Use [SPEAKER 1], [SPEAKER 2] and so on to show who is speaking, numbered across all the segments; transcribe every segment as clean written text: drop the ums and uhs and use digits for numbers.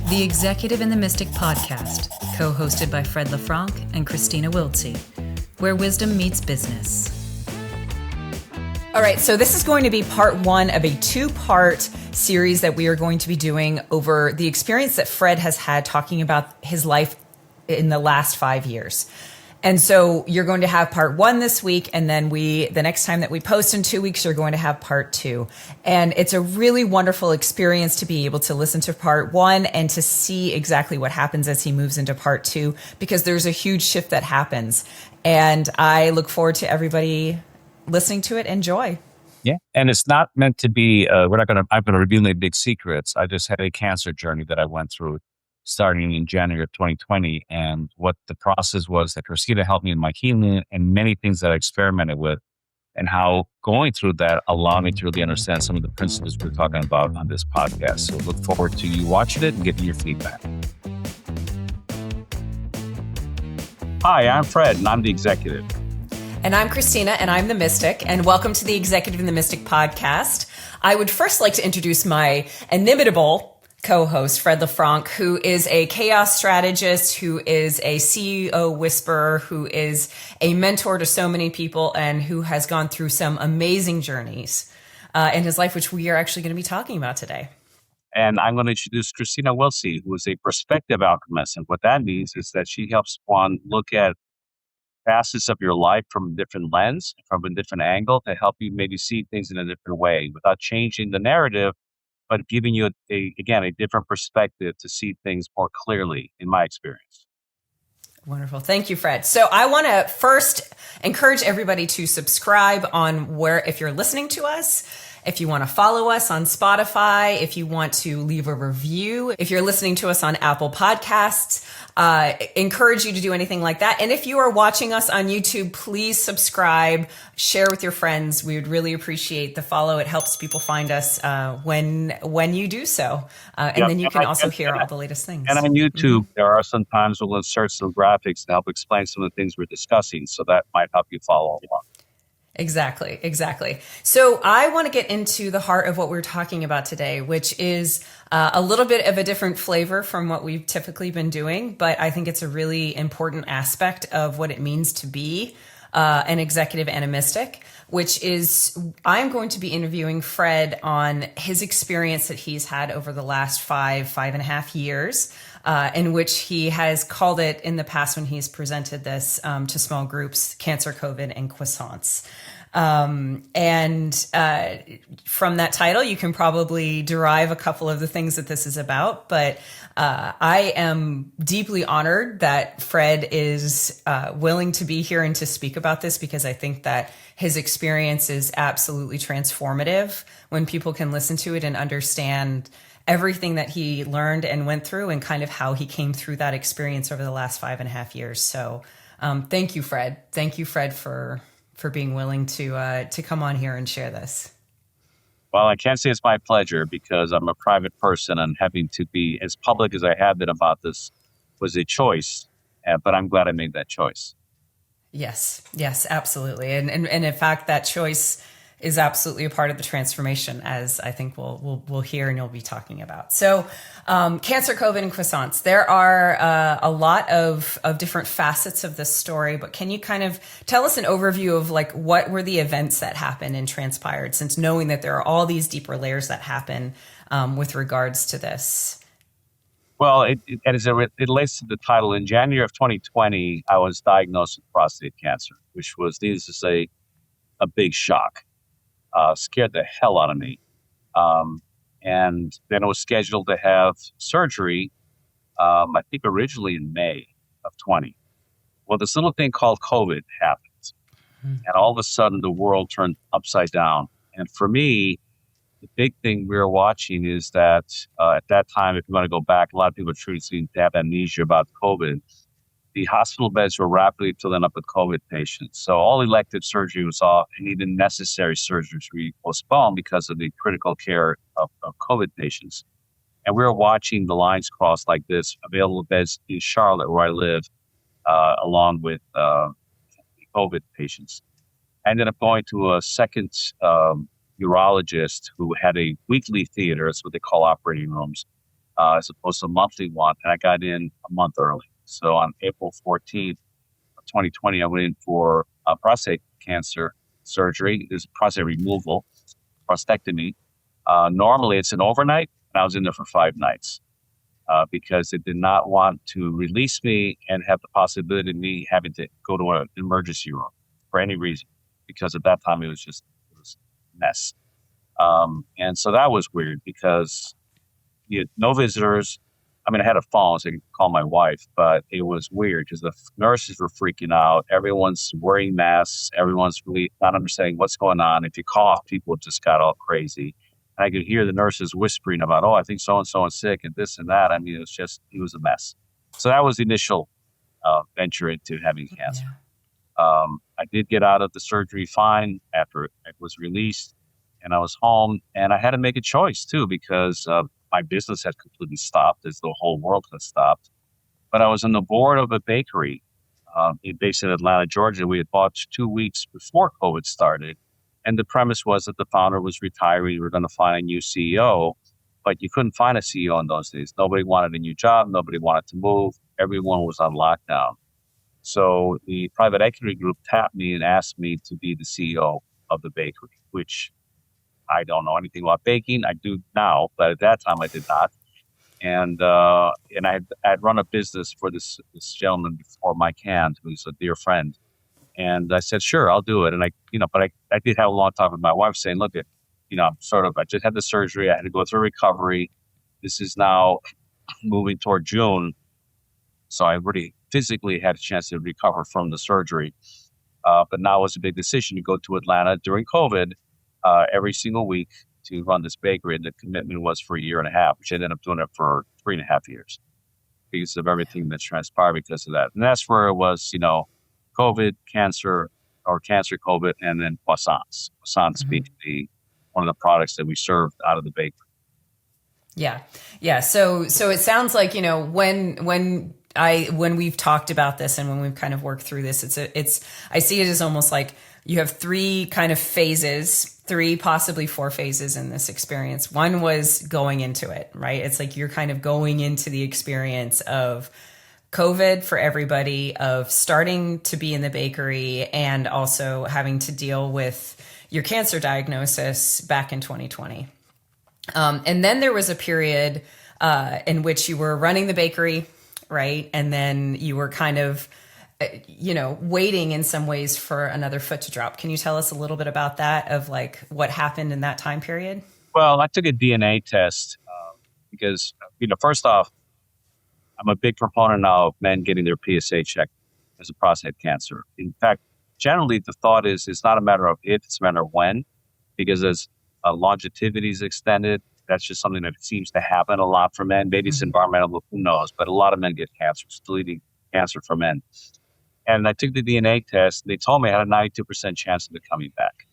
[SPEAKER 1] The Executive and the Mystic podcast, co-hosted by Fred LeFranc and Kristina Wiltsee, where wisdom meets business. All right, so this is going to be part one of a two-part series that we are going to be doing over the experience that Fred has had talking about his life in the last 5 years. And so you're going to have part one this week, and then the next time that we post in 2 weeks, you're going to have part two. And it's a really wonderful experience to be able to listen to part one and to see exactly what happens as he moves into part two, because there's a huge shift that happens. And I look forward to everybody listening to it. Enjoy.
[SPEAKER 2] Yeah. And it's not meant to be, I'm going to reveal any big secrets. I just had a cancer journey that I went through starting in January of 2020. And what the process was that Kristina helped me in my healing and many things that I experimented with, and how going through that allowed me to really understand some of the principles we're talking about on this podcast. So look forward to you watching it and getting your feedback. Hi, I'm Fred, and I'm the executive.
[SPEAKER 1] And I'm Kristina, and I'm the Mystic, and welcome to the Executive and the Mystic podcast. I would first like to introduce my inimitable co-host, Fred LeFranc, who is a chaos strategist, who is a CEO whisperer, who is a mentor to so many people, and who has gone through some amazing journeys in his life, which we are actually going to be talking about today.
[SPEAKER 2] And I'm going to introduce Kristina Wiltsee, who is a perspective alchemist. And what that means is that she helps one look at facets of your life from a different lens, from a different angle, to help you maybe see things in a different way without changing the narrative, but giving you, a different perspective to see things more clearly, in my experience.
[SPEAKER 1] Wonderful. Thank you, Fred. So I want to first encourage everybody to subscribe on if you're listening to us, if you want to follow us on Spotify, if you want to leave a review, if you're listening to us on Apple Podcasts, encourage you to do anything like that. And if you are watching us on YouTube, please subscribe, share with your friends. We would really appreciate the follow. It helps people find us when you do so. Then you can also hear all the latest things.
[SPEAKER 2] And on YouTube, there are some times we'll insert some graphics to help explain some of the things we're discussing. So that might help you follow along.
[SPEAKER 1] Exactly. So I want to get into the heart of what we're talking about today, which is a little bit of a different flavor from what we've typically been doing, but I think it's a really important aspect of what it means to be an executive and a mystic, which is I'm going to be interviewing Fred on his experience that he's had over the last five and a half years, in which he has called it in the past when he's presented this to small groups, Cancer, COVID, and Croissants. From that title, you can probably derive a couple of the things that this is about, but I am deeply honored that Fred is willing to be here and to speak about this, because I think that his experience is absolutely transformative when people can listen to it and understand everything that he learned and went through, and kind of how he came through that experience over the last 5.5 years. So thank you, Fred. Thank you, Fred, for being willing to come on here and share this.
[SPEAKER 2] Well, I can't say it's my pleasure, because I'm a private person, and having to be as public as I have been about this was a choice, but I'm glad I made that choice. Yes,
[SPEAKER 1] absolutely. And in fact, that choice is absolutely a part of the transformation, as I think we'll hear and you'll be talking about. So Cancer, COVID, and Croissants. There are a lot of different facets of this story, but can you kind of tell us an overview of like what were the events that happened and transpired, since knowing that there are all these deeper layers that happen with regards to this?
[SPEAKER 2] Well, it relates to the title. In January of 2020, I was diagnosed with prostate cancer, which was, needless to say, a big shock. Scared the hell out of me. And then I was scheduled to have surgery, I think originally in May of 20. Well, this little thing called COVID happened. And all of a sudden, the world turned upside down. And for me, the big thing we were watching is that at that time, if you want to go back, a lot of people truly seem to have amnesia about COVID. The hospital beds were rapidly filling up with COVID patients. So all elective surgery was off, and even necessary surgeries were postponed because of the critical care of COVID patients. And we were watching the lines cross like this, available beds in Charlotte, where I live, along with COVID patients. I ended up going to a second urologist who had a weekly theater. That's what they call operating rooms. as opposed to a monthly one, and I got in a month early. So on April 14th of 2020, I went in for prostate cancer surgery. There's prostate removal, prostatectomy. Normally, it's an overnight, and I was in there for 5 nights because they did not want to release me and have the possibility of me having to go to an emergency room for any reason, because at that time it was a mess. And so that was weird because you had no visitors. I mean, I had a phone, so I could call my wife, but it was weird because the nurses were freaking out. Everyone's wearing masks. Everyone's really not understanding what's going on. If you cough, people just got all crazy. And I could hear the nurses whispering about, oh, I think so-and-so is sick and this and that. I mean, it was a mess. So that was the initial venture into having cancer.
[SPEAKER 1] Yeah.
[SPEAKER 2] I did get out of the surgery fine after it was released, and I was home, and I had to make a choice too, because my business had completely stopped as the whole world had stopped. But I was on the board of a bakery based in Atlanta, Georgia. We had bought 2 weeks before COVID started. And the premise was that the founder was retiring. We were going to find a new CEO, but you couldn't find a CEO in those days. Nobody wanted a new job. Nobody wanted to move. Everyone was on lockdown. So the private equity group tapped me and asked me to be the CEO of the bakery, which I don't know anything about baking. I do now, but at that time I did not. And I'd run a business for this gentleman before Mike Hand, who's a dear friend. And I said, sure, I'll do it. And I did have a long talk with my wife saying, look, I just had the surgery. I had to go through recovery. This is now moving toward June. So I really physically had a chance to recover from the surgery. But now it was a big decision to go to Atlanta during COVID every single week to run this bakery. And the commitment was for a year and a half, which I ended up doing it for 3.5 years because of everything that's transpired because of that. And that's where it was, COVID, cancer, COVID, and then Croissants. Croissants being one of the products that we served out of the bakery.
[SPEAKER 1] Yeah. Yeah. So it sounds like, when we've talked about this and when we've kind of worked through this, I see it as almost like you have 3 kind of phases, 3, possibly 4 phases in this experience. One was going into it, right? It's like you're kind of going into the experience of COVID for everybody, of starting to be in the bakery and also having to deal with your cancer diagnosis back in 2020. And then there was a period in which you were running the bakery, right? And then you were kind of, waiting in some ways for another foot to drop. Can you tell us a little bit about that, of like what happened in that time period?
[SPEAKER 2] Well, I took a DNA test because, first off, I'm a big proponent now of men getting their PSA checked as a prostate cancer. In fact, generally the thought is it's not a matter of if, it's a matter of when, because as longevity is extended, that's just something that seems to happen a lot for men. Maybe it's environmental, who knows, but a lot of men get cancer. It's deleting cancer for men. And I took the DNA test. They told me I had a 92% chance of it coming back,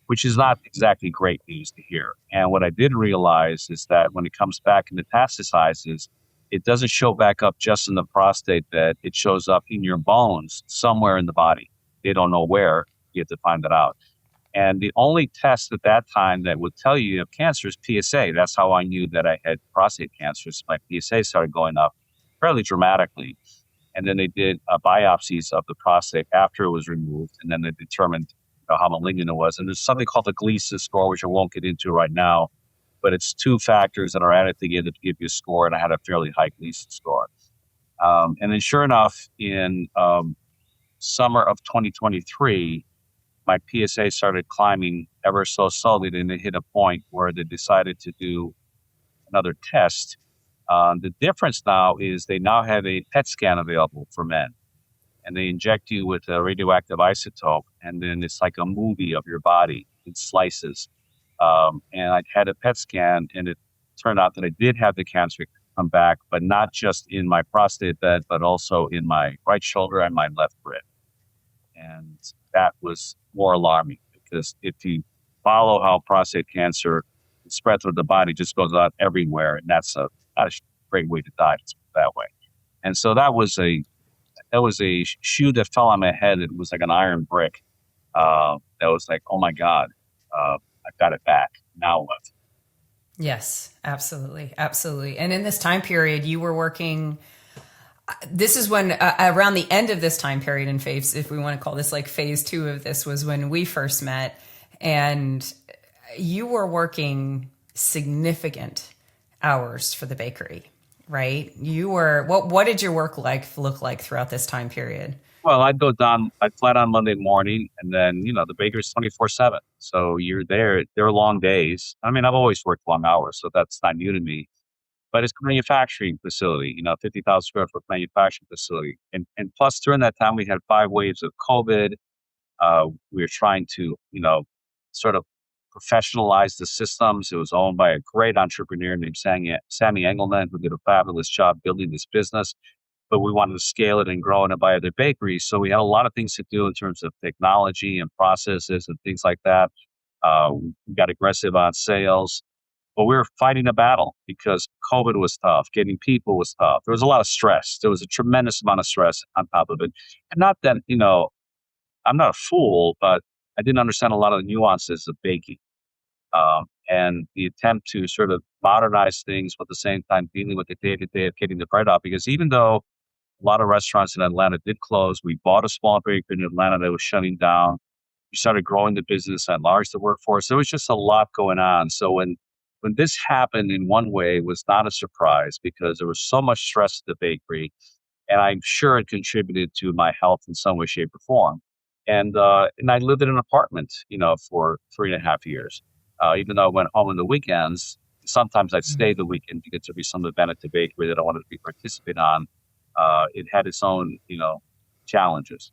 [SPEAKER 2] which is not exactly great news to hear. And what I did realize is that when it comes back and metastasizes, it doesn't show back up just in the prostate bed. It shows up in your bones somewhere in the body. They don't know where. You have to find that out. And the only test at that time that would tell you have cancer is PSA. That's how I knew that I had prostate cancer. So my PSA started going up fairly dramatically. And then they did biopsies of the prostate after it was removed. And then they determined how malignant it was. And there's something called the Gleason score, which I won't get into right now. But it's 2 factors that are added together to give you a score. And I had a fairly high Gleason score. And then sure enough, in summer of 2023, my PSA started climbing ever so slowly. Then they hit a point where they decided to do another test. The difference now is they now have a PET scan available for men. And they inject you with a radioactive isotope. And then it's like a movie of your body in slices. And I had a PET scan, and it turned out that I did have the cancer come back, but not just in my prostate bed, but also in my right shoulder and my left rib. And that was more alarming because if you follow how prostate cancer spread through the body, it just goes out everywhere. And that's not a great way to die, let's put it that way. And so that was a shoe that fell on my head. It was like an iron brick. That was like, oh my God, I got it back. Now what?
[SPEAKER 1] Yes, absolutely. Absolutely. And in this time period, you were working. This is when, around the end of this time period in phase, if we want to call this like phase two of this, was when we first met. And you were working significant hours for the bakery, right? You were, what did your work look like throughout this time period?
[SPEAKER 2] Well, I'd fly down Monday morning, and then, the baker's 24/7. So you're there. There are long days. I mean, I've always worked long hours, so that's not new to me. But it's a manufacturing facility, 50,000 square foot manufacturing facility. And plus, during that time, we had 5 waves of COVID. We were trying to, sort of professionalize the systems. It was owned by a great entrepreneur named Sammy Engelman, who did a fabulous job building this business. But we wanted to scale it and grow it and buy other bakeries. So we had a lot of things to do in terms of technology and processes and things like that. We got aggressive on sales. But we were fighting a battle because COVID was tough. Getting people was tough. There was a lot of stress. There was a tremendous amount of stress on top of it. And not that, I'm not a fool, but I didn't understand a lot of the nuances of baking. And the attempt to sort of modernize things, but at the same time dealing with the day-to-day of getting the bread out. Because even though a lot of restaurants in Atlanta did close, we bought a small bakery in Atlanta that was shutting down. We started growing the business, enlarged the workforce. There was just a lot going on. So when this happened in one way, it was not a surprise because there was so much stress at the bakery, and I'm sure it contributed to my health in some way, shape, or form. And I lived in an apartment, for 3.5 years. Even though I went home on the weekends, sometimes I'd stay the weekend because there'd be some event at the bakery that I wanted to be participant on. It had its own, challenges.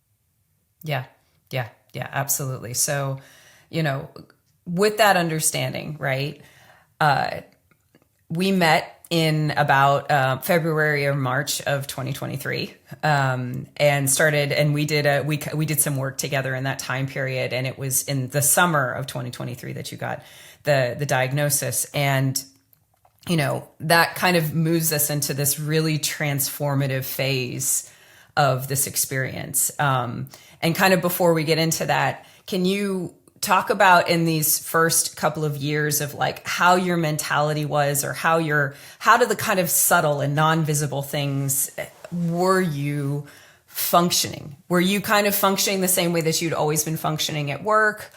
[SPEAKER 1] Yeah, yeah, yeah, absolutely. So, with that understanding, right? We met in about February or March of 2023, and started, and we did some work together in that time period. And it was in the summer of 2023 that you got the diagnosis, and that kind of moves us into this really transformative phase of this experience. And kind of before we get into that, can you talk about in these first couple of years of like how your mentality was, or how did the kind of subtle and non-visible things were you functioning? Were you kind of functioning the same way that you'd always been functioning at work?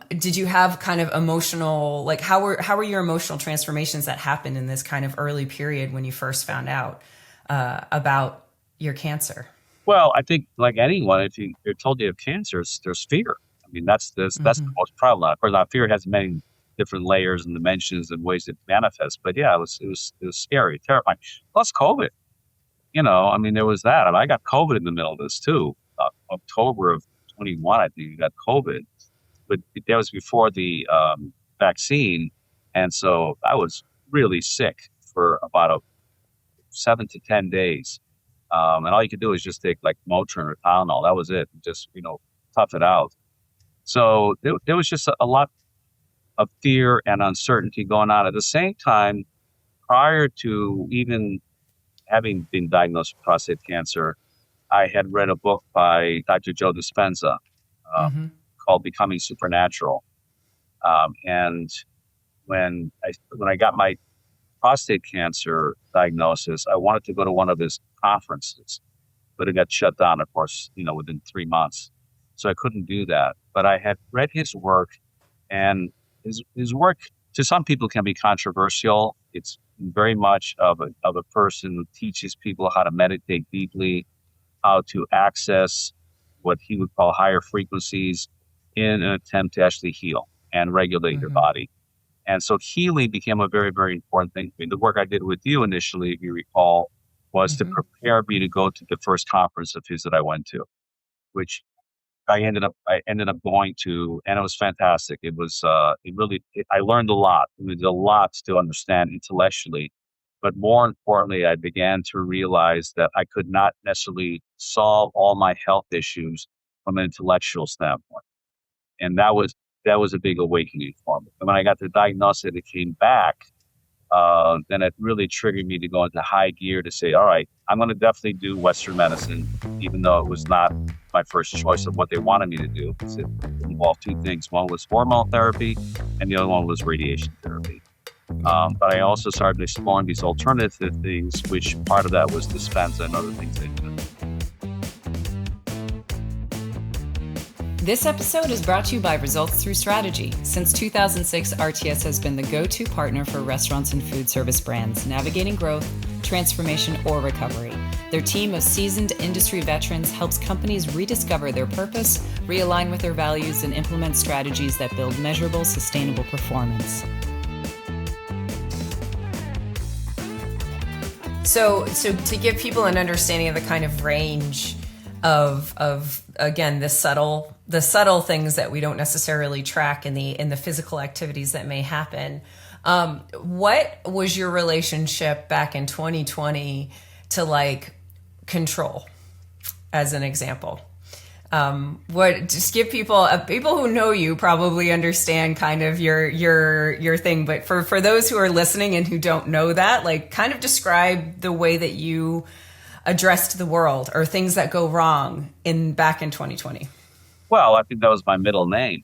[SPEAKER 1] Did you have kind of emotional, like how were your emotional transformations that happened in this kind of early period when you first found out about your cancer?
[SPEAKER 2] Well, I think like anyone, if you're told you have cancer, there's fear. I mean, that's the most prevalent. Of course, now fear has many different layers and dimensions and ways it manifests. But yeah, it was scary, terrifying. Plus COVID, I mean, there was that. I got COVID in the middle of this too. October of 21, I think I got COVID, but that was before the vaccine, and so I was really sick for about 7 to 10 days, and all you could do is just take like Motrin or Tylenol. That was it. Just tough it out. So there was just a lot of fear and uncertainty going on. At the same time, prior to even having been diagnosed with prostate cancer, I had read a book by Dr. Joe Dispenza called Becoming Supernatural. And when I got my prostate cancer diagnosis, I wanted to go to one of his conferences, but it got shut down, of course, within 3 months. So I couldn't do that. But I had read his work, and his work to some people can be controversial. It's very much of a person who teaches people how to meditate deeply, how to access what he would call higher frequencies in an attempt to actually heal and regulate your body. And so healing became a very, very important thing. I mean, the work I did with you initially, if you recall, was to prepare me to go to the first conference of his that I went to, which I ended up going to, and it was fantastic. It was, I learned a lot. There's a lot to understand intellectually, but more importantly, I began to realize that I could not necessarily solve all my health issues from an intellectual standpoint. And that was a big awakening for me. And when I got the diagnosis and it came back, then it really triggered me to go into high gear to say, all right, I'm going to definitely do Western medicine, even though it was not my first choice of what they wanted me to do. It involved two things. One was hormone therapy, and the other one was radiation therapy. But I also started exploring these alternative things, which part of that was dispensa and other things they did.
[SPEAKER 1] This episode is brought to you by Results Through Strategy. Since 2006, RTS has been the go-to partner for restaurants and food service brands, navigating growth, transformation, or recovery. Their team of seasoned industry veterans helps companies rediscover their purpose, realign with their values, and implement strategies that build measurable, sustainable performance. So to give people an understanding of the kind of range of again, the subtle things that we don't necessarily track in the physical activities that may happen. What was your relationship back in 2020 to like control, as an example? Just give people who know you probably understand kind of your thing, but for those who are listening and who don't know that, like kind of describe the way that you addressed the world or things that go wrong back in 2020.
[SPEAKER 2] Well, I think that was my middle name,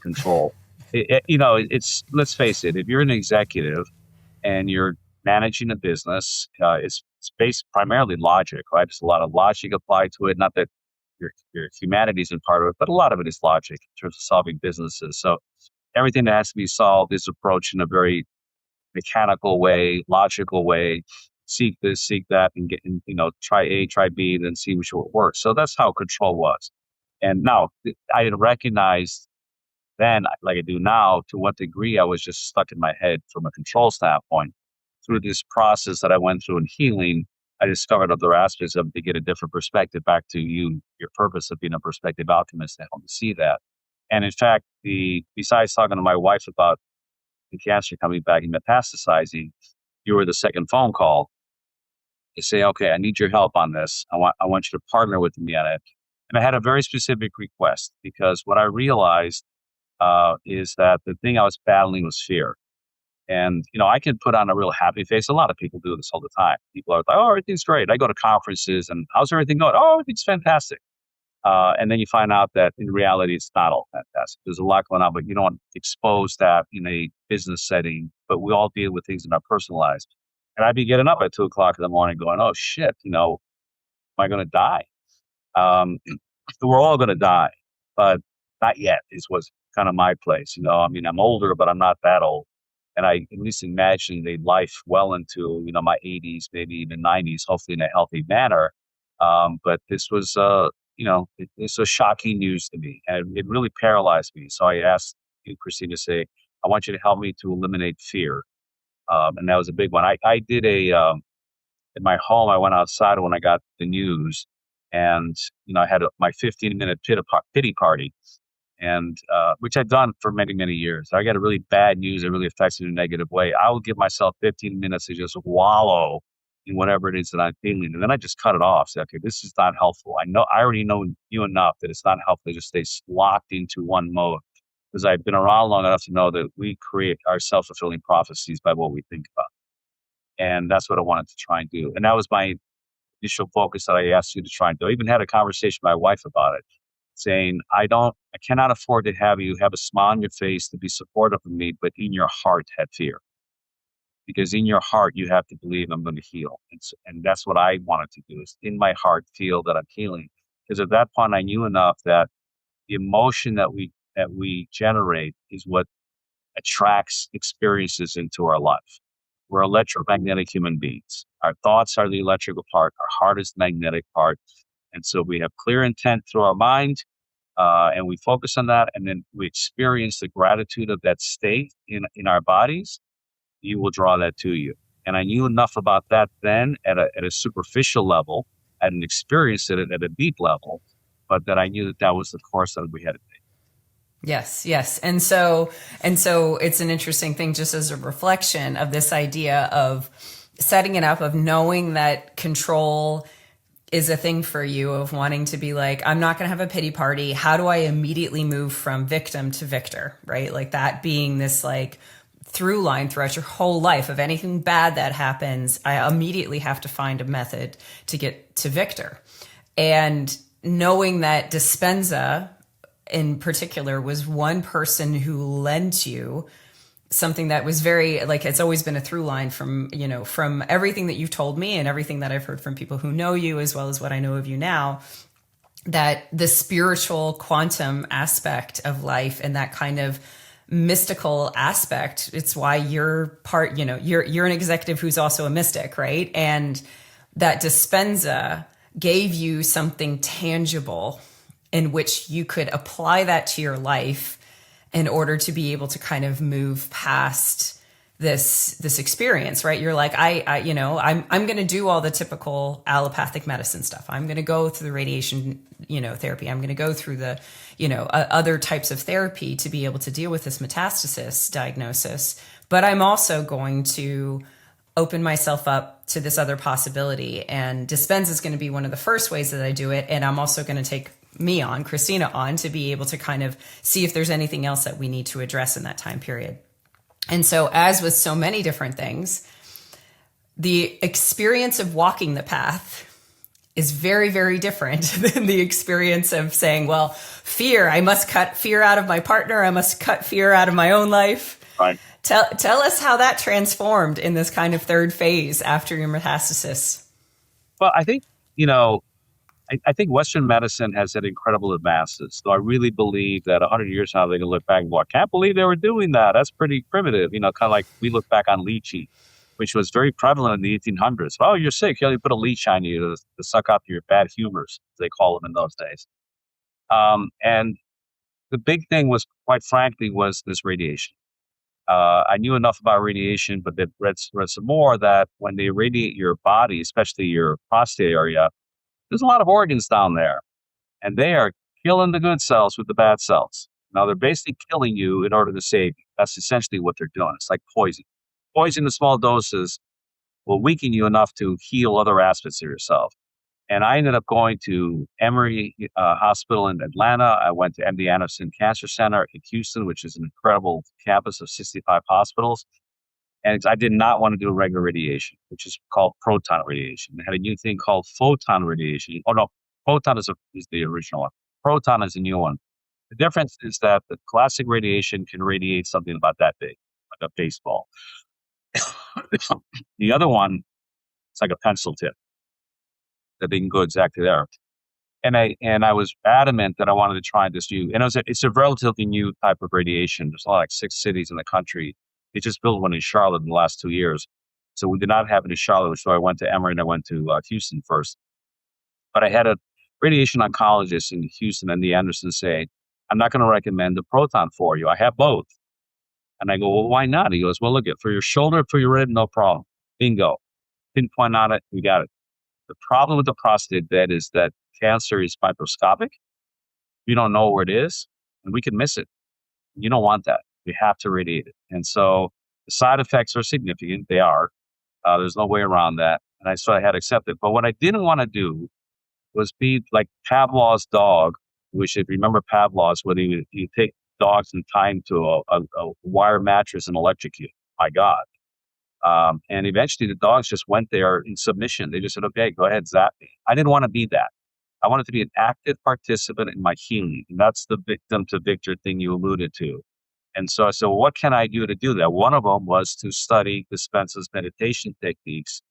[SPEAKER 2] control. Let's face it, if you're an executive and you're managing a business, it's based primarily logic, right? There's a lot of logic applied to it. Not that your humanity isn't part of it, but a lot of it is logic in terms of solving businesses. So everything that has to be solved is approached in a very mechanical way, logical way. Seek this, seek that, and try A, try B, then see which will work. So that's how control was. And now I didn't recognize then, like I do now, to what degree I was just stuck in my head from a control standpoint. Through this process that I went through in healing, I discovered other aspects of it to get a different perspective. Back to your purpose of being a perspective alchemist, to help me see that. And in fact, besides talking to my wife about the cancer coming back and metastasizing, you were the second phone call to say, okay, I need your help on this. I want you to partner with me on it. And I had a very specific request, because what I realized is that the thing I was battling was fear. And, I can put on a real happy face. A lot of people do this all the time. People are like, oh, everything's great. I go to conferences and how's everything going? Oh, everything's fantastic. And then you find out that in reality, it's not all fantastic. There's a lot going on, but you don't expose that in a business setting. But we all deal with things in our personal lives. And I'd be getting up at 2:00 in the morning going, oh, shit, am I going to die? We're all going to die, but not yet was kind of my place. I'm older, but I'm not that old. And I at least imagined a life well into, my 80s, maybe even 90s, hopefully in a healthy manner. But this was, it's a shocking news to me, and it really paralyzed me. So I asked you, Kristina, to say, I want you to help me to eliminate fear. And that was a big one. I did in my home, I went outside when I got the news, and, I had my 15-minute pity party, and which I'd done for many, many years. I got a really bad news that really affects me in a negative way. I would give myself 15 minutes to just wallow in whatever it is that I'm feeling. And then I just cut it off. Say, okay, this is not helpful. I already know you enough that it's not helpful to just stay locked into one mode. Because I've been around long enough to know that we create our self-fulfilling prophecies by what we think about. And that's what I wanted to try and do. And that was my initial focus that I asked you to try and do. I even had a conversation with my wife about it, saying, I cannot afford to have you have a smile on your face to be supportive of me, but in your heart have fear. Because in your heart, you have to believe I'm going to heal. And that's what I wanted to do, is in my heart feel that I'm healing. Because at that point, I knew enough that the emotion that we generate is what attracts experiences into our life. We're electromagnetic human beings. Our thoughts are the electrical part. Our heart is the magnetic part. And so we have clear intent through our mind, and we focus on that, and then we experience the gratitude of that state in our bodies. You will draw that to you. And I knew enough about that then at a superficial level. I hadn't experienced it at a deep level, but that I knew that was the course that we had to take.
[SPEAKER 1] Yes. And so it's an interesting thing, just as a reflection of this idea of setting it up, of knowing that control is a thing for you, of wanting to be like, I'm not going to have a pity party. How do I immediately move from victim to victor, right? Like that being this like through line throughout your whole life of anything bad that happens, I immediately have to find a method to get to victor. And knowing that dispensa in particular was one person who lent you something that was very, like, it's always been a through line from, from everything that you've told me and everything that I've heard from people who know you, as well as what I know of you now, that the spiritual quantum aspect of life and that kind of mystical aspect, it's why you're part, you're an executive who's also a mystic, right? And that Dispenza gave you something tangible in which you could apply that to your life in order to be able to kind of move past this experience, right? You're like, I'm going to do all the typical allopathic medicine stuff. I'm going to go through the radiation, therapy. I'm going to go through the, other types of therapy to be able to deal with this metastasis diagnosis. But I'm also going to open myself up to this other possibility. And Dispenza is going to be one of the first ways that I do it. And I'm also going to take Kristina on, to be able to kind of see if there's anything else that we need to address in that time period. And so, as with so many different things, the experience of walking the path is very, very different than the experience of saying, well, fear, I must cut fear out of my partner. I must cut fear out of my own life.
[SPEAKER 2] Right.
[SPEAKER 1] Tell us how that transformed in this kind of third phase after your metastasis.
[SPEAKER 2] Well, I think, I think Western medicine has had incredible advances. So I really believe that 100 years from now, they can look back and go, I can't believe they were doing that. That's pretty primitive. Kind of like we look back on lychee, which was very prevalent in the 1800s. Oh, you're sick. You put a leech on you to suck up your bad humors, as they call them in those days. And the big thing was, quite frankly, was this radiation. I knew enough about radiation, but then read some more, that when they irradiate your body, especially your prostate area, there's a lot of organs down there, and they are killing the good cells with the bad cells. Now, they're basically killing you in order to save you. That's essentially what they're doing. It's like poison. Poison in small doses will weaken you enough to heal other aspects of yourself. And I ended up going to Emory Hospital in Atlanta. I went to MD Anderson Cancer Center in Houston, which is an incredible campus of 65 hospitals. And I did not want to do regular radiation, which is called proton radiation. They had a new thing called photon radiation. Oh, no, photon is the original one. Proton is a new one. The difference is that the classic radiation can radiate something about that big, like a baseball. The other one, it's like a pencil tip that they can go exactly there. And I was adamant that I wanted to try this new, and it's a relatively new type of radiation. There's only like 6 cities in the country. They just built one in Charlotte in the last 2 years. So we did not have it in Charlotte, so I went to Emory and I went to Houston first. But I had a radiation oncologist in Houston and the Anderson say, I'm not going to recommend the proton for you. I have both. And I go, well, why not? He goes, well, look, for your shoulder, for your rib, no problem. Bingo. Pinpoint on it, we got it. The problem with the prostate bed is that cancer is microscopic. We don't know where it is, and we can miss it. You don't want that. You have to radiate it. And so the side effects are significant. They are. There's no way around that. And so I had to accept it. But what I didn't want to do was be like Pavlov's dog, which, if you remember Pavlov's, where you take dogs and tie them to a wire mattress and electrocute. My God. And eventually the dogs just went there in submission. They just said, okay, go ahead, zap me. I didn't want to be that. I wanted to be an active participant in my healing. And that's the victim to victor thing you alluded to. And so I said, well, what can I do to do that? One of them was to study Dispenza's meditation techniques,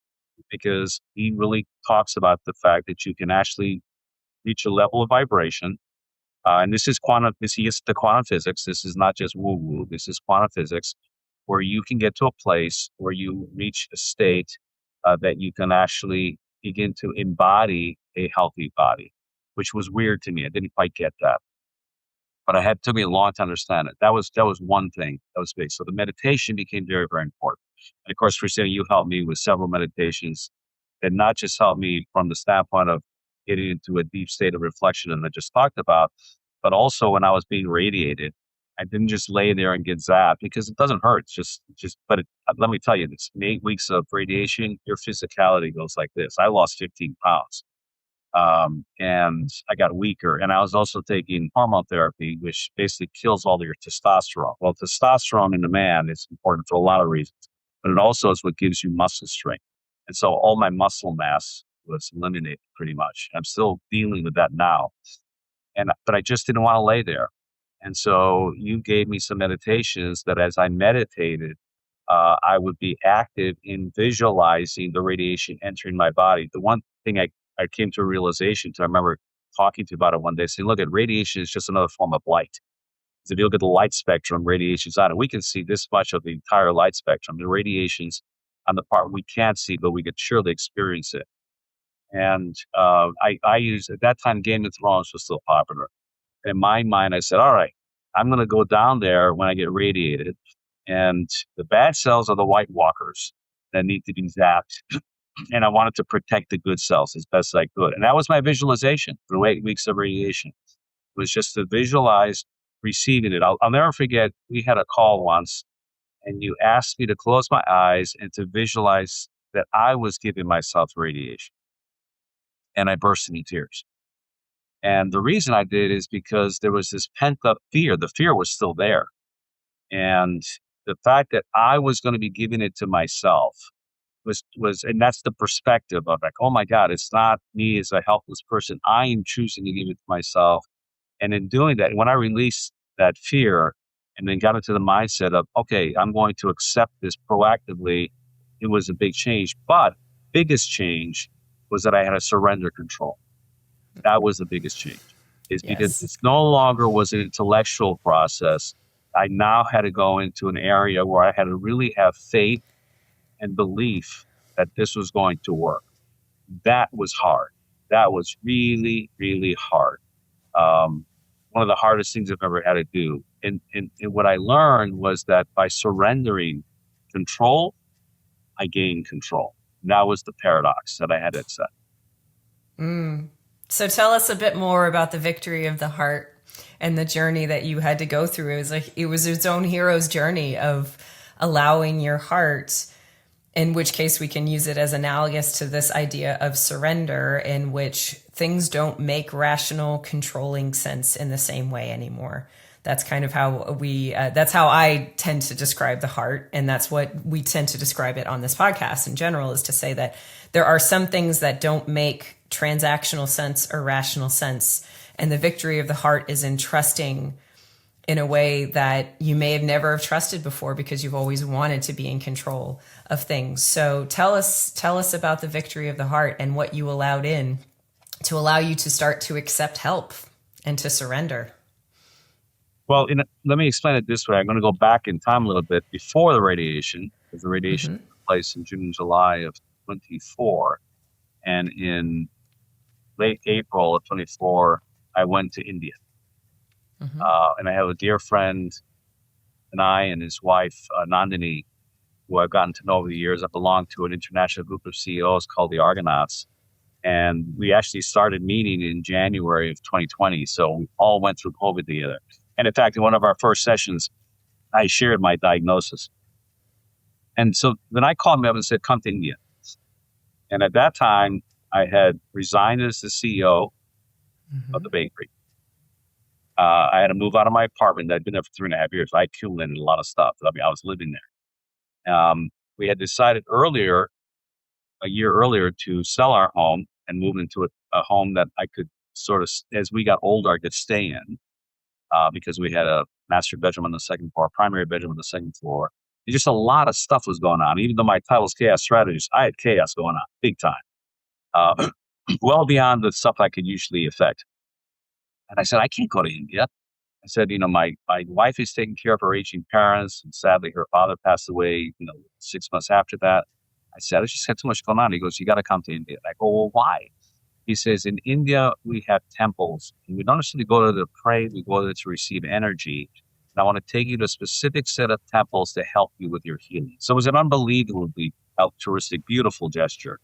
[SPEAKER 2] because he really talks about the fact that you can actually reach a level of vibration. And this is the quantum physics. This is not just woo-woo. This is quantum physics, where you can get to a place where you reach a state that you can actually begin to embody a healthy body, which was weird to me. I didn't quite get that. But it took me a long time to understand it. That was one thing that was big. So the meditation became very, very important. And of course, Kristina, you helped me with several meditations that not just helped me from the standpoint of getting into a deep state of reflection that I just talked about, but also when I was being radiated, I didn't just lay there and get zapped, because it doesn't hurt. Let me tell you this, in 8 weeks of radiation, your physicality goes like this. I lost 15 pounds. And I got weaker. And I was also taking hormone therapy, which basically kills all your testosterone. Well, testosterone in a man is important for a lot of reasons, but it also is what gives you muscle strength. And so all my muscle mass was eliminated pretty much. I'm still dealing with that now. But I just didn't want to lay there. And so you gave me some meditations that as I meditated, I would be active in visualizing the radiation entering my body. The one thing I came to a realization, I remember talking to you about it one day, saying, look, radiation is just another form of light. If you look at the light spectrum, radiation's on it. We can see this much of the entire light spectrum. The radiation's on the part we can't see, but we could surely experience it. And I used, at that time, Game of Thrones was still popular. In my mind, I said, all right, I'm going to go down there when I get radiated. And the bad cells are the White Walkers that need to be zapped. And I wanted to protect the good cells as best as I could. And that was my visualization through 8 weeks of radiation. It was just to visualize receiving it. I'll never forget, we had a call once, and you asked me to close my eyes and to visualize that I was giving myself radiation. And I burst into tears. And the reason I did is because there was this pent up fear. The fear was still there. And the fact that I was going to be giving it to myself was, and that's the perspective of like, oh my God, it's not me as a helpless person. I am choosing to give it to myself. And in doing that, when I released that fear and then got into the mindset of, okay, I'm going to accept this proactively, it was a big change. But biggest change was that I had a surrender control. That was the biggest change. Is because it's no longer was an intellectual process. I now had to go into an area where I had to really have faith and belief that this was going to work. That was hard. That was really, really hard. One of the hardest things I've ever had to do. And what I learned was that by surrendering control, I gained control. And that was the paradox that I had to accept.
[SPEAKER 3] So tell us a bit more about the victory of the heart and the journey that you had to go through. It was its own hero's journey of allowing your heart, in which case we can use it as analogous to this idea of surrender, in which things don't make rational, controlling sense in the same way anymore. That's kind of how that's how I tend to describe the heart. And that's what we tend to describe it on this podcast in general, is to say that there are some things that don't make transactional sense or rational sense. And the victory of the heart is in trusting in a way that you may have never have trusted before because you've always wanted to be in control of things. So tell us about the victory of the heart and what you allowed in to allow you to start to accept help and to surrender.
[SPEAKER 2] Well, let me explain it this way. I'm going to go back in time a little bit before the radiation, because the radiation took place in June and July of 24. And in late April of 24, I went to India. And I have a dear friend and I and his wife, Nandini, who I've gotten to know over the years. I belong to an international group of CEOs called the Argonauts. And we actually started meeting in January of 2020. So we all went through COVID together. And in fact, in one of our first sessions, I shared my diagnosis. And so then I called him up and said, come to India. And at that time, I had resigned as the CEO of the bakery. I had to move out of my apartment that I'd been there for 3.5 years. I accumulated a lot of stuff. I mean, I was living there. We had decided a year earlier, to sell our home and move into a home that I could sort of, as we got older, I could stay in because we had a master bedroom on the second floor, primary bedroom on the second floor. Just a lot of stuff was going on. Even though my title is Chaos Strategist, I had chaos going on big time, well beyond the stuff I could usually affect. And I said, I can't go to India. I said, my wife is taking care of her aging parents. And sadly, her father passed away, 6 months after that. I said, I just had too much going on. He goes, you got to come to India. And I go, well, why? He says, in India, we have temples. And we don't necessarily go there to pray. We go there to receive energy. And I want to take you to a specific set of temples to help you with your healing. So it was an unbelievably altruistic, beautiful gesture.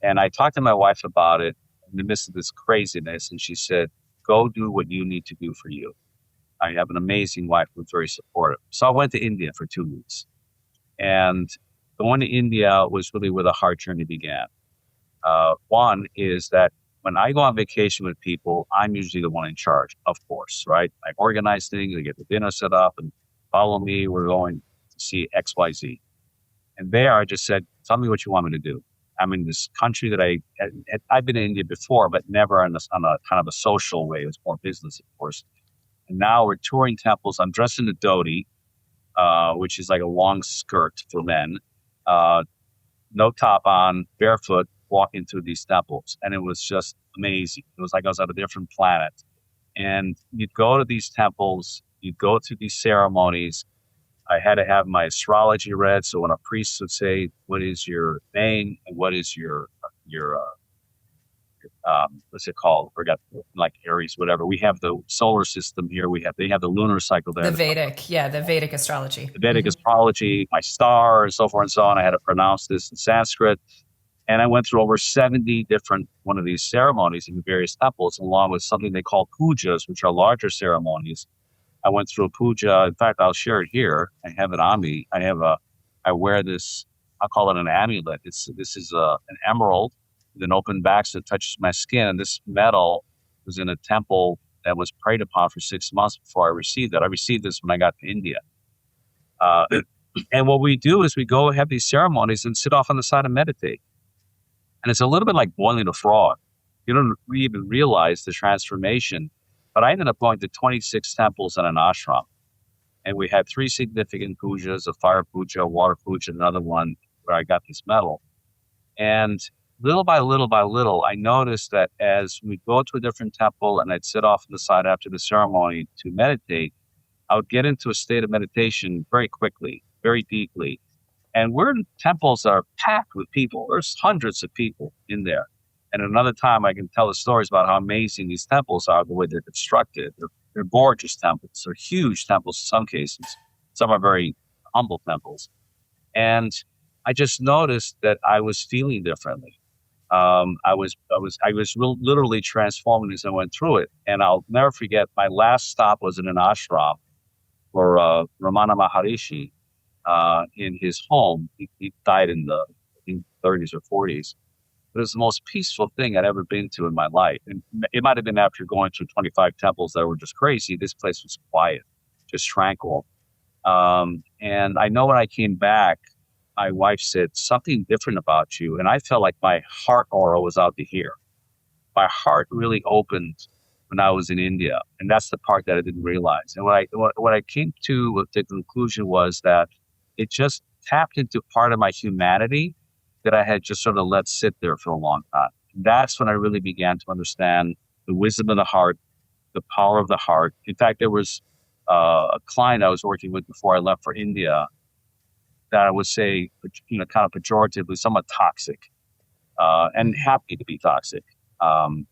[SPEAKER 2] And I talked to my wife about it in the midst of this craziness. And she said, go do what you need to do for you. I have an amazing wife who's very supportive. So I went to India for 2 weeks. And going to India was really where the heart journey began. One is that when I go on vacation with people, I'm usually the one in charge, of course, right? I organize things, I get the dinner set up and follow me. We're going to see XYZ. And there I just said, tell me what you want me to do. I'm in this country that I've been in India before, but never on a kind of a social way. It was more business, of course. And now we're touring temples. I'm dressed in a dhoti, which is like a long skirt for men, no top on, barefoot, walking through these temples. And it was just amazing. It was like I was on a different planet. And you'd go to these temples, you'd go through these ceremonies. I had to have my astrology read. So when a priest would say, "What is your name and what is your what's it called? I forgot, like Aries, whatever." We have the solar system here. They have the lunar cycle there.
[SPEAKER 3] The Vedic astrology.
[SPEAKER 2] The Vedic astrology, my star, and so forth and so on. I had to pronounce this in Sanskrit. And I went through over 70 different one of these ceremonies in various temples, along with something they call pujas, which are larger ceremonies. I went through a puja. In fact, I'll share it here. I have it on me. I wear this, I'll call it an amulet. This is an emerald with an open back so it touches my skin. And this metal was in a temple that was prayed upon for 6 months before I received it. I received this when I got to India. And what we do is we go have these ceremonies and sit off on the side and meditate. And it's a little bit like boiling a frog. You don't even realize the transformation. But I ended up going to 26 temples and an ashram. And we had 3 significant pujas, a fire puja, a water puja, another one where I got this medal. And little by little by little, I noticed that as we go to a different temple and I'd sit off on the side after the ceremony to meditate, I would get into a state of meditation very quickly, very deeply. And temples are packed with people. There's hundreds of people in there. And another time I can tell the stories about how amazing these temples are, the way they're constructed. They're gorgeous temples. They're huge temples in some cases. Some are very humble temples. And I just noticed that I was feeling differently. I was literally transforming as I went through it. And I'll never forget, my last stop was in an ashram for Ramana Maharishi in his home. He died in the 30s or 40s. But it was the most peaceful thing I'd ever been to in my life. And it might have been after going through 25 temples that were just crazy. This place was quiet, just tranquil. And I know when I came back, my wife said, "Something different about you." And I felt like my heart aura was out to here. My heart really opened when I was in India. And that's the part that I didn't realize. And what I came to the conclusion was that it just tapped into part of my humanity that I had just sort of let sit there for a long time. And that's when I really began to understand the wisdom of the heart, the power of the heart. In fact, there was a client I was working with before I left for India that I would say, kind of pejoratively, somewhat toxic, and happy to be toxic. And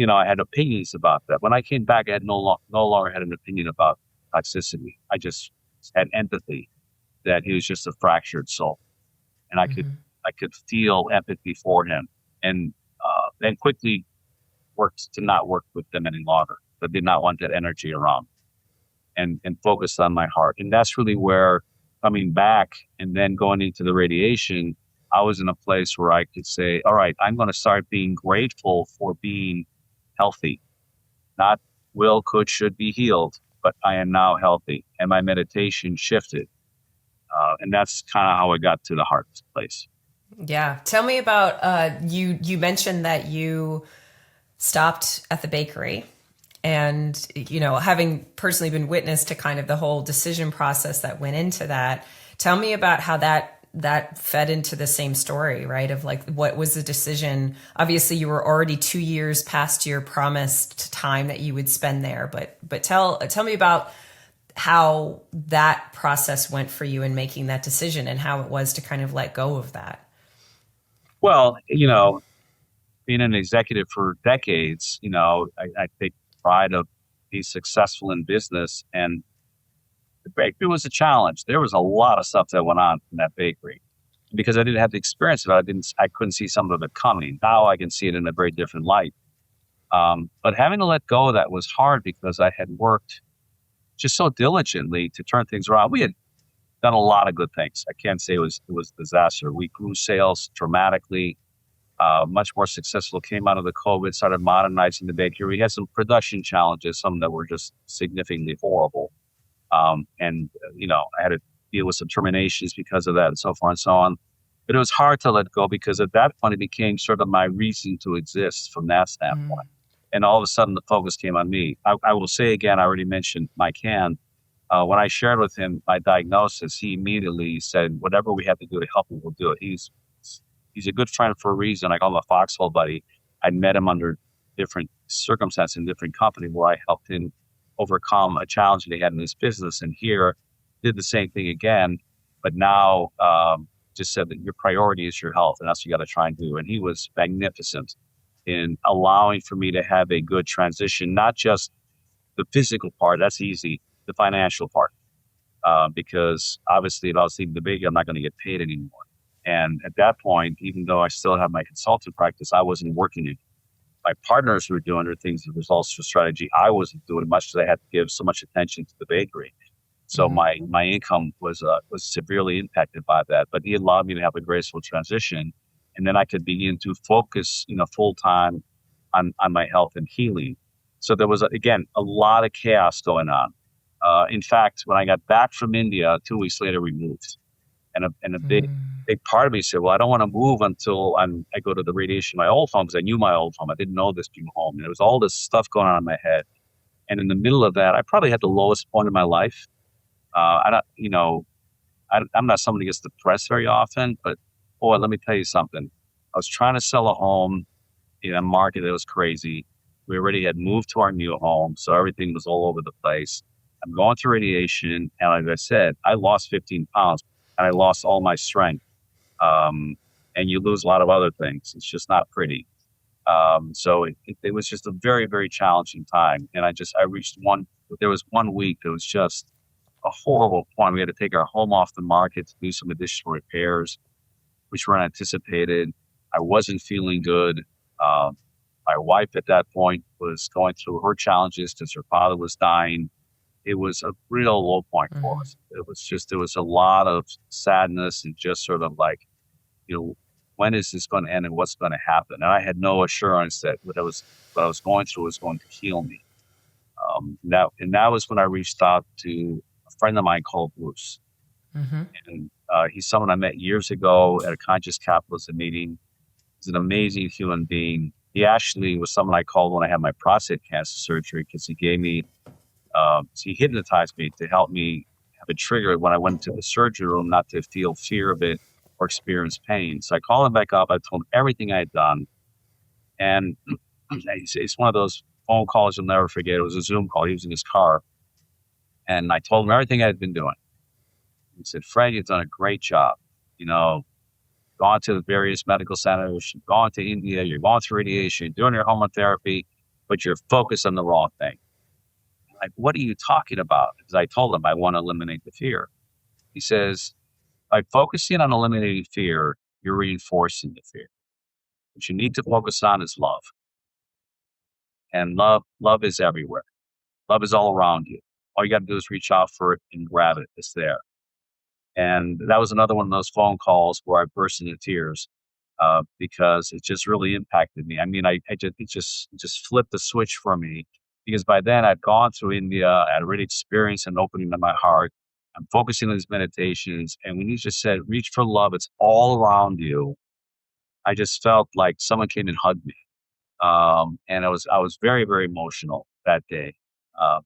[SPEAKER 2] I had opinions about that. When I came back, I had no longer had an opinion about toxicity. I just had empathy that he was just a fractured soul. And I could feel empathy for him, and then quickly worked to not work with them any longer. I did not want that energy around, and focused on my heart. And that's really where, coming back and then going into the radiation, I was in a place where I could say, all right, I'm going to start being grateful for being healthy. Not will, could, should be healed, but I am now healthy. And my meditation shifted. And that's kind of how I got to the heart place.
[SPEAKER 3] Yeah. Tell me about, you mentioned that you stopped at the bakery, and, having personally been witness to kind of the whole decision process that went into that. Tell me about how that fed into the same story, right? Of like, what was the decision? Obviously you were already 2 years past your promised time that you would spend there, but tell me about how that process went for you in making that decision, and how it was to kind of let go of that.
[SPEAKER 2] Well, being an executive for decades, I take pride of being successful in business, and the bakery was a challenge. There was a lot of stuff that went on in that bakery. Because I didn't have the experience of it, I couldn't see some of it coming. Now I can see it in a very different light. But having to let go of that was hard, because I had worked just so diligently to turn things around. We had done a lot of good things. I can't say it was a disaster. We grew sales dramatically, much more successful, came out of the COVID, started modernizing the bakery. We had some production challenges, some that were just significantly horrible. And I had to deal with some terminations because of that, and so forth and so on. But it was hard to let go, because at that point it became sort of my reason to exist from that standpoint. And all of a sudden, the focus came on me. I will say again, I already mentioned Mike Hand. When I shared with him my diagnosis, he immediately said, whatever we have to do to help him, we'll do it. He's a good friend for a reason. I call him a foxhole buddy. I met him under different circumstances in different company where I helped him overcome a challenge that he had in his business. And here, did the same thing again, but now just said that your priority is your health, and that's what you got to try and do. And he was magnificent in allowing for me to have a good transition, not just the physical part, that's easy, the financial part, because obviously if I was thinking the big, I'm not going to get paid anymore. And at that point, even though I still have my consultant practice, I wasn't working it. My partners were doing their things, the results for strategy. I wasn't doing much because I had to give so much attention to the bakery. So my income was severely impacted by that, but he allowed me to have a graceful transition, and then I could begin to focus, full time on my health and healing. So there was again a lot of chaos going on. In fact, when I got back from India, 2 weeks later, we moved, and a big part of me said, "Well, I don't want to move until I go to the radiation in my old home," because I knew my old home. I didn't know this new home, and there was all this stuff going on in my head. And in the middle of that, I probably had the lowest point in my life. I'm not somebody who gets depressed very often, but boy, let me tell you something. I was trying to sell a home in a market that was crazy. We already had moved to our new home, so everything was all over the place. I'm going through radiation, and like I said, I lost 15 pounds, and I lost all my strength. And you lose a lot of other things. It's just not pretty. So it was just a very, very challenging time. And there was 1 week that was just a horrible point. We had to take our home off the market to do some additional repairs, which weren't anticipated. I wasn't feeling good. My wife at that point was going through her challenges because her father was dying. It was a real low point for us. There was a lot of sadness and just sort of like, when is this going to end and what's going to happen? And I had no assurance that what I was going through was going to heal me. That was when I reached out to a friend of mine called Bruce. And he's someone I met years ago at a conscious capitalism meeting. He's an amazing human being. He actually was someone I called when I had my prostate cancer surgery because he gave me, he hypnotized me to help me have a trigger when I went to the surgery room not to feel fear of it or experience pain. So I called him back up. I told him everything I had done. And it's one of those phone calls you'll never forget. It was a Zoom call. He was in his car. And I told him everything I had been doing. He said, "Fred, you've done a great job. Gone to the various medical centers, you've gone to India, you're going through radiation, you're doing your hormone-therapy, but you're focused on the wrong thing." I'm like, "What are you talking about?" Because I told him I want to eliminate the fear. He says, "By focusing on eliminating fear, you're reinforcing the fear. What you need to focus on is love. And love is everywhere. Love is all around you. All you got to do is reach out for it and grab it. It's there." And that was another one of those phone calls where I burst into tears because it just really impacted me. I mean, it just flipped the switch for me because by then I'd gone through India, I'd already experienced an opening of my heart. I'm focusing on these meditations, and when you just said, "Reach for love, it's all around you," I just felt like someone came and hugged me. And I was very, very emotional that day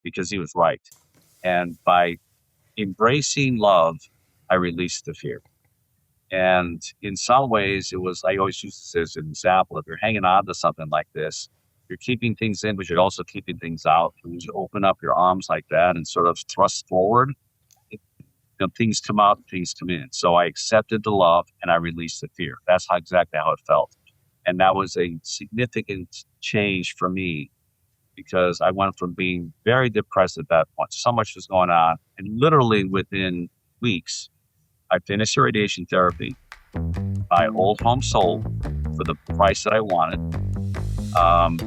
[SPEAKER 2] because he was right. And by embracing love, I released the fear. And in some ways, it was, I always use this as an example. If you're hanging on to something like this, you're keeping things in, but you're also keeping things out. When you open up your arms like that and sort of thrust forward, things come out, things come in. So I accepted the love and I released the fear. That's exactly how it felt. And that was a significant change for me because I went from being very depressed at that point. So much was going on. And literally within weeks, I finished the radiation therapy. My old home sold for the price that I wanted,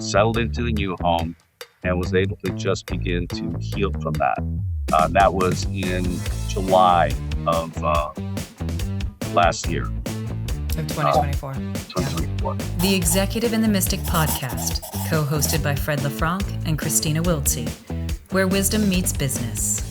[SPEAKER 2] settled into the new home, and was able to just begin to heal from that. That was in July of last year.
[SPEAKER 3] Of 2024.
[SPEAKER 2] 2024.
[SPEAKER 1] The Executive and the Mystic podcast, co-hosted by Fred LeFranc and Kristina Wiltsee, where wisdom meets business.